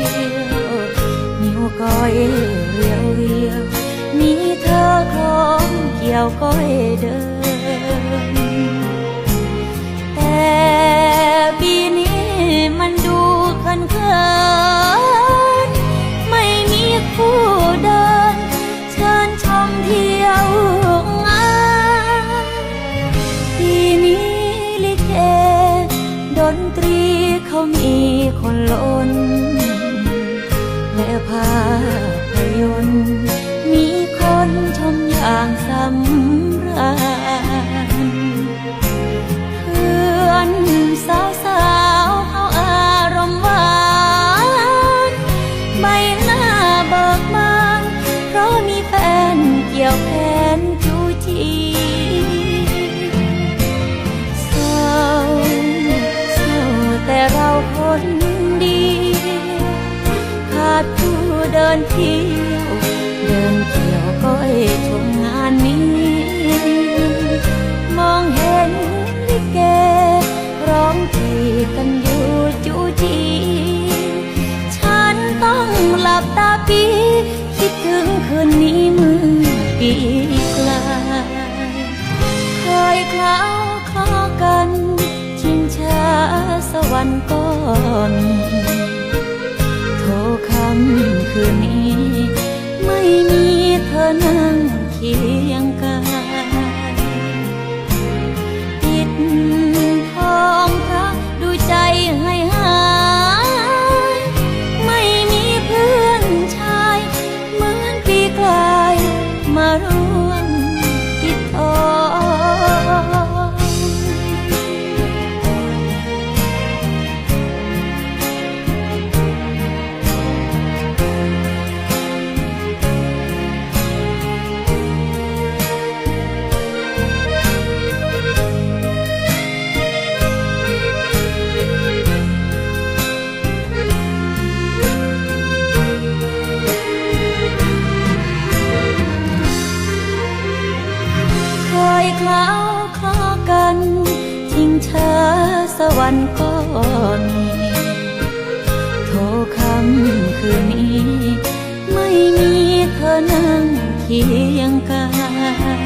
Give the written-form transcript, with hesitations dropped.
ยวนิ้วก้อยเรียวเรียวมีเธอคล้องเกี่ยวก้อยเดินแต่ปีนี้มันดูเขินเขินไม่มีคู่เดินเชิญชมเที่ยวงานปีนี้ลิเกดนตรีเขามีคนล้นและภาพยนตร์มีคนชมอย่างสำราญเพื่อนสาวๆเขาอารมณ์หวานใบหน้าเบิกบานเพราะมีแฟนเกี่ยวแขนจูจีเศร้าเศร้าแต่เราคนดีขาดผู้เดินเที่ยวเดินเที่ยวก็ชมงานนี้มองเห็นลิเกร้องจีกันอยู่จูจีฉันต้องหลับตาปีคิดถึงคืนนี้เมื่อปีไกลเคยคล้าวคลอกันชิงช้าสวรรค์ก็มีโทรคำคืนนี้ไม่มีเธอนั่งเคียงกายปิดทองพระดูใจให้หายไม่มีเพื่อนชายเหมือนปีกลายมาร่วมปิดทองคล้าวคลอกันทิ้งช้าสวรรค์ก็มีโทรคำคืนนี้ไม่มีเธอนั่งเคียงกาย